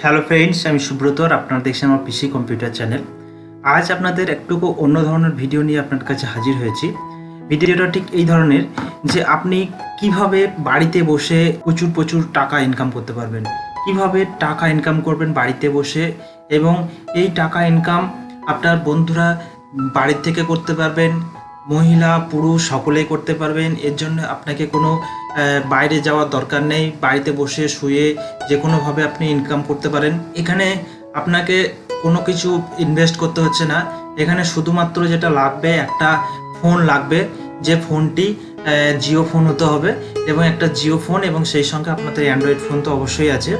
Hello friends, আমি সুব্রত আর আপনারা দেখছেন আমার পিসি কম্পিউটার চ্যানেল। আজ আপনাদের একটু অন্য ধরনের ভিডিও নিয়ে আপনার কাছে হাজির হয়েছি। ভিডিওটা ঠিক এই ধরনের যে আপনি কিভাবে বাড়িতে বসে প্রচুর প্রচুর টাকা ইনকাম করতে পারবেন, কিভাবে টাকা ইনকাম করবেন বাড়িতে বসে, এবং এই টাকা ইনকাম আপনার বন্ধুরা বাড়ির থেকে করতে পারবেন, মহিলা পুরুষ সকলেই করতে পারবেন। এর জন্য আপনাকে কোনো বাইরে যাওয়ার দরকার নেই, বাড়িতে বসে শুয়ে যে কোনোভাবে আপনি ইনকাম করতে পারেন। এখানে আপনাকে কোনো কিছু ইনভেস্ট করতে হচ্ছে না। এখানে শুধুমাত্র যেটা লাগবে, একটা ফোন লাগবে, যে ফোনটি জিও ফোন হতে হবে, এবং একটা জিও ফোন, এবং সেই সঙ্গে আপনাদের অ্যান্ড্রয়েড ফোন তো অবশ্যই আছে।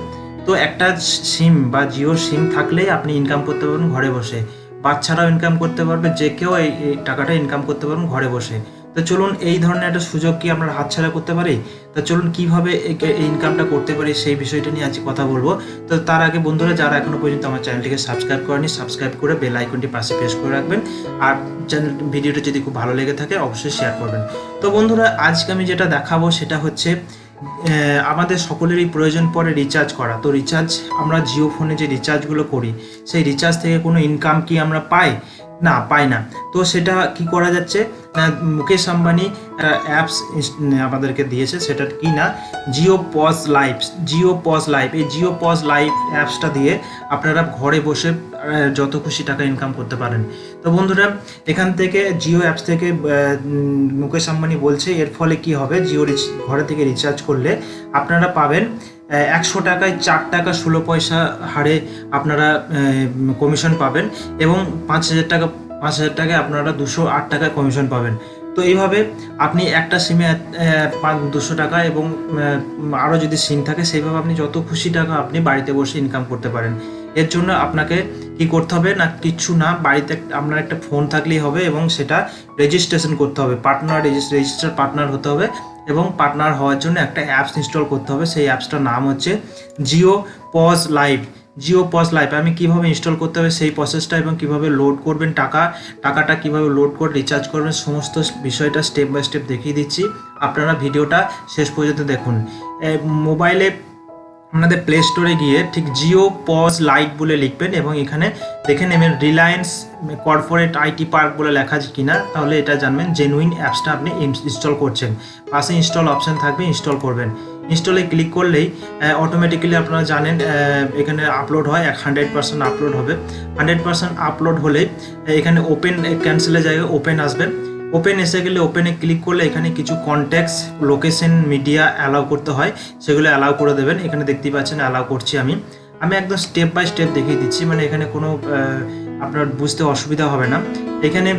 তো একটা সিম বা জিও সিম থাকলেই আপনি ইনকাম করতে পারবেন ঘরে বসে। বাচ্চারাও ইনকাম করতে পারবে, যে কেউ এই টাকাটা ইনকাম করতে পারবেন ঘরে বসে। তো চলুন, এই ধরনের একটা সুযোগ কি আমরা হাতছাড়া করতে পারি? তো চলুন কীভাবে এই ইনকামটা করতে পারি সেই বিষয়টা নিয়ে আজকে কথা বলবো। তো তার আগে বন্ধুরা, যারা এখনও পর্যন্ত আমার চ্যানেলটিকে সাবস্ক্রাইব করেনি, সাবস্ক্রাইব করে বেল আইকনটি পাশে প্রেস করে রাখবেন। আর ভিডিওটা যদি খুব ভালো লেগে থাকে অবশ্যই শেয়ার করবেন। তো বন্ধুরা, আজকে আমি যেটা দেখাবো সেটা হচ্ছে আমাদের সকলেরই প্রয়োজন পড়ে রিচার্জ করা। তো রিচার্জ আমরা জিও ফোনে যে রিচার্জগুলো করি, সেই রিচার্জ থেকে কোনো ইনকাম কি আমরা পাই? না, পাই না। তো সেটা কি করা যাচ্ছে? মুকেশ আম্বানি একটা অ্যাপস আমাদেরকে দিয়েছে, সেটা কি না, JIOpos লাইভ। এই JIOpos লাইভ অ্যাপসটা দিয়ে আপনারা ঘরে বসে যত খুশি টাকা ইনকাম করতে পারেন। তো বন্ধুরা, এখান থেকে জিও অ্যাপস থেকে মুকেশ আম্বানি বলছে এর ফলে কি হবে, ঘরে থেকে রিচার্জ করলে আপনারা পাবেন 100 টাকায় 4 টাকা 16 পয়সা হারে আপনারা কমিশন পাবেন, এবং 5,000 টাকায় আপনারা 208 টাকায় কমিশন পাবেন। তো এইভাবে আপনি একটা সিমে 200 টাকা, এবং আরও যদি সিম থাকে সেইভাবে আপনি যত খুশি টাকা আপনি বাড়িতে বসে ইনকাম করতে পারেন। এর জন্য আপনাকে কি করতে হবে না, কিচ্ছু না, বাড়িতে আপনার একটা ফোন থাকলেই হবে, এবং সেটা রেজিস্ট্রেশন করতে হবে, রেজিস্টার পার্টনার হতে হবে, এবং পার্টনার হওয়ার জন্য একটা অ্যাপস ইনস্টল করতে হবে। সেই অ্যাপসটার নাম হচ্ছে JIOpos লাইভ। আমি কিভাবে ইনস্টল করতে হবে সেই প্রসেসটা, এবং কিভাবে লোড করবেন টাকাটা কিভাবে লোড করে রিচার্জ করবেন, সমস্ত বিষয়টা স্টেপ বাই স্টেপ দেখিয়ে দিচ্ছি। আপনারা ভিডিওটা শেষ পর্যন্ত দেখুন। মোবাইলে আপনাদের প্লে স্টোরে গিয়ে ঠিক JIOpos লাইট বলে লিখবেন, এবং এখানে দেখে নেবেন রিলায়েন্স কর্পোরেট আইটি পার্ক বলে লেখা আছে কিনা, তাহলে এটা জানবেন জেনুইন অ্যাপসটা আপনি ইনস্টল করছেন। পাশে ইনস্টল অপশান থাকবে, ইনস্টল করবেন। ইনস্টলে ক্লিক করলেই অটোমেটিক্যালি আপনারা জানেন এখানে আপলোড হয়, 100% আপলোড হবে। 100% আপলোড হলে এখানে ওপেন ক্যান্সেলের জায়গায় ওপেন আসবে। ওপেন এসে গেলে ওপেনে ক্লিক করলে এখানে কিছু কন্ট্যাক্টস, লোকেশন, মিডিয়া অ্যালাউ করতে হয়, সেগুলো অ্যালাউ করে দেবেন। এখানে দেখতেই পাচ্ছেন অ্যালাউ করছি আমি একদম স্টেপ বাই স্টেপ দেখিয়ে দিচ্ছি, মানে এখানে কোনো আপনার বুঝতে অসুবিধা হবে না। এখানে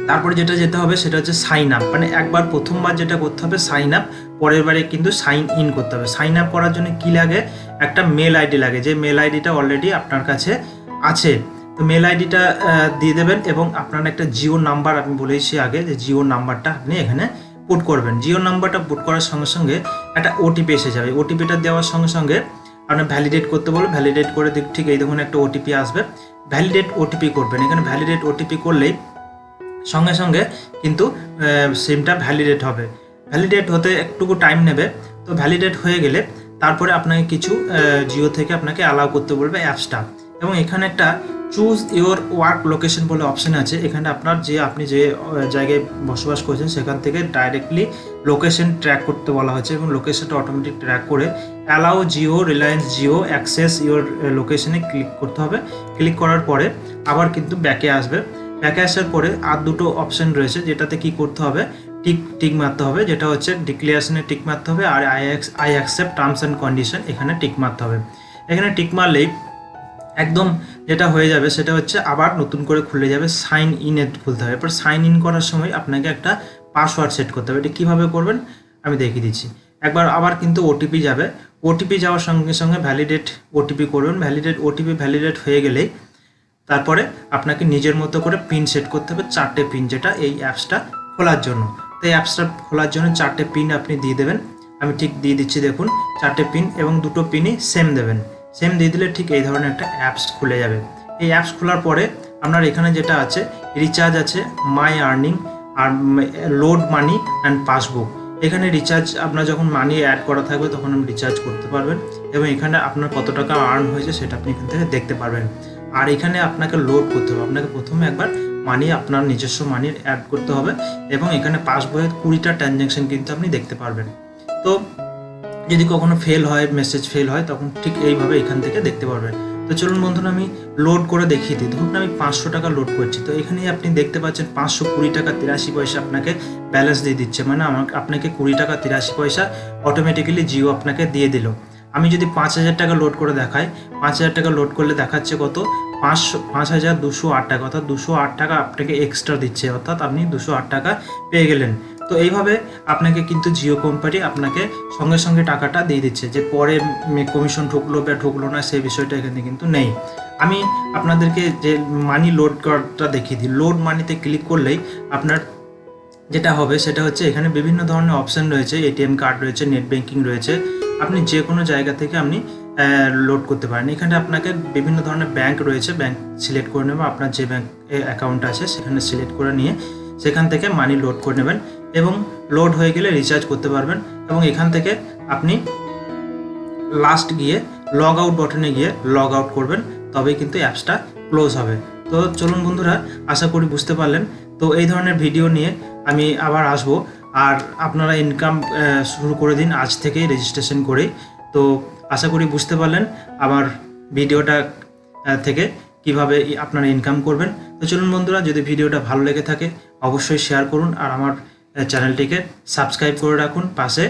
তারপরে যেটা যেতে হবে সেটা হচ্ছে সাইন আপ, মানে একবার প্রথমবার যেটা করতে হবে সাইন আপ, পরের বারে কিন্তু সাইন ইন করতে হবে। সাইন আপ করার জন্য কি লাগে, একটা মেল আইডি লাগে, যে মেল আইডিটা অলরেডি আপনার কাছে আছে। তো মেল আইডিটা দিয়ে দেবেন, এবং আপনার একটা জিও নাম্বার, আমি বলেছি আগে যে জিও নাম্বারটা আপনি এখানে পুট করবেন। জিও নাম্বারটা পুট করার সঙ্গে সঙ্গে একটা ওটিপি এসে যাবে। ওটিপিটা দেওয়ার সঙ্গে সঙ্গে আপনার ভ্যালিডেট করতে বলবেন, ভ্যালিডেট করে ঠিক এই দেখুন একটা ওটিপি আসবে, ভ্যালিডেট ওটিপি করবেন। এখানে ভ্যালিডেট ওটিপি করলেই সঙ্গে সঙ্গে কিন্তু সিমটা ভ্যালিডেট হবে। ভ্যালিডেট হতে একটুকু টাইম নেবে। তো ভ্যালিডেট হয়ে গেলে তারপরে আপনাকে কিছু জিও থেকে আপনাকে অ্যালাউ করতে বলবে অ্যাপসটা, এবং এখানে একটা চুজ ইওর ওয়ার্ক লোকেশন বলে অপশান আছে। এখানে আপনি যে জায়গায় বসবাস করছেন সেখান থেকে ডাইরেক্টলি লোকেশন ট্র্যাক করতে বলা হয়েছে, এবং লোকেশনটা অটোমেটিক ট্র্যাক করে allow Jio, Reliance Jio access your লোকেশনে ক্লিক করতে হবে। ক্লিক করার পরে আবার কিন্তু ব্যাকে আসবে। ব্যাকে আসার পরে আর দুটো অপশান রয়েছে, যেটাতে কি করতে হবে, টিক মারতে হবে, যেটা হচ্ছে ডিক্লিয়ারেশনে টিক মারতে হবে, আর I accept terms and condition এখানে টিক মারতে হবে। এখানে টিক মারলেই একদম যেটা হয়ে যাবে সেটা হচ্ছে আবার নতুন করে খুলে যাবে, সাইন ইনে খুলতে হবে। এরপর সাইন ইন করার সময় আপনাকে একটা পাসওয়ার্ড সেট করতে হবে। এটা কীভাবে করবেন আমি দেখিয়ে দিচ্ছি। একবার আবার কিন্তু ওটিপি যাবে, ওটিপি যাওয়ার সঙ্গে সঙ্গে ভ্যালিডেট ওটিপি করবেন। ওটিপি ভ্যালিডেট হয়ে গেলেই তারপরে আপনাকে নিজের মতো করে পিন সেট করতে হবে, 4টে পিন, যেটা এই অ্যাপসটা খোলার জন্য। তো এই অ্যাপসটা খোলার জন্য 4টে পিন আপনি দিয়ে দেবেন। আমি ঠিক দিয়ে দিচ্ছি, দেখুন 4টে পিন, এবং দুটো পিনই সেম দেবেন। সেম দিয়ে দিলে ঠিক এই ধরনের একটা অ্যাপস খুলে যাবে। এই অ্যাপস খোলার পরে আপনার এখানে যেটা আছে রিচার্জ আছে, মাই আর্নিং, আর লোড মানি অ্যান্ড পাসবুক। এখানে রিচার্জ আপনার যখন মানি অ্যাড করা থাকবে তখন আপনি রিচার্জ করতে পারবেন এবং এখানে আপনার কত টাকা আর্ন হয়েছে সেটা আপনি এখান থেকে দেখতে পারবেন। আর এখানে আপনাকে লোড করতে হবে, আপনাকে প্রথমে একবার মানি আপনার নিজস্ব মানি অ্যাড করতে হবে এবং এখানে পাসবইয়ে 20টা ট্রানজ্যাকশন কিন্তু আপনি দেখতে পারবেন। তো যদি কখনো ফেল হয়, মেসেজ ফেল হয়, তখন ঠিক এইভাবে এখান থেকে দেখতে পারবেন। তো চলুন বন্ধুরা আমি লোড করে দেখিয়ে দিই। ধরুন আমি 500 টাকা লোড করছি, তো এখানেই আপনি দেখতে পাচ্ছেন 520 টাকা 83 পয়সা আপনাকে ব্যালেন্স দিয়ে দিচ্ছে, মানে আপনাকে 20 টাকা 83 পয়সা অটোমেটিক্যালি জিও আপনাকে দিয়ে দিল। আমি যদি 5000 টাকা লোড করে দেখাই, 5000 টাকা লোড করলে দেখাচ্ছে কত, 5208 টাকা, অর্থাৎ 208 টাকা আপনাকে এক্সট্রা দিচ্ছে, অর্থাৎ আপনি 208 টাকা পেয়ে গেলেন। তো এইভাবে আপনাকে কিন্তু জিও কোম্পানি আপনাকে সঙ্গে সঙ্গে টাকাটা দিয়ে দিচ্ছে, যে পরে কমিশন ঢুকলো বা ঢুকলো না সেই বিষয়টা এখানে কিন্তু নেই। আমি আপনাদেরকে যে মানি লোড করাটা দেখিয়ে দিই। লোড মানিতে ক্লিক করলেই আপনার যেটা হবে সেটা হচ্ছে এখানে বিভিন্ন ধরনের অপশান রয়েছে, এটিএম কার্ড রয়েছে, নেট ব্যাঙ্কিং রয়েছে, আপনি যে কোনো জায়গা থেকে আপনি লোড করতে পারেন। এখানে আপনাকে বিভিন্ন ধরনের ব্যাংক রয়েছে, ব্যাংক সিলেক্ট করে নেবেন, আপনার যে ব্যাংক অ্যাকাউন্ট আছে সেখানে সিলেক্ট করে নিয়ে সেখান থেকে মানি লোড করে নেবেন এবং লোড হয়ে গেলে রিচার্জ করতে পারবেন। এবং এখান থেকে আপনি লাস্ট গিয়ে লগ আউট বাটনে গিয়ে লগ আউট করবেন, তবেই কিন্তু অ্যাপসটা ক্লোজ হবে। তো চলুন বন্ধুরা, আশা করি বুঝতে পারলেন। তো এই ধরনের ভিডিও নিয়ে আমি আবার আসবো, আর আপনারা ইনকাম শুরু করে দিন আজ থেকেই রেজিস্ট্রেশন করেই। তো আশা করি বুঝতে পারলেন আমার ভিডিওটা থেকে কিভাবে আপনারা ইনকাম করবেন। তো চলুন বন্ধুরা, যদি ভিডিওটা ভালো লেগে থাকে অবশ্যই শেয়ার করুন আর আমার চ্যানেলটিকে সাবস্ক্রাইব করে রাখুন, পাশে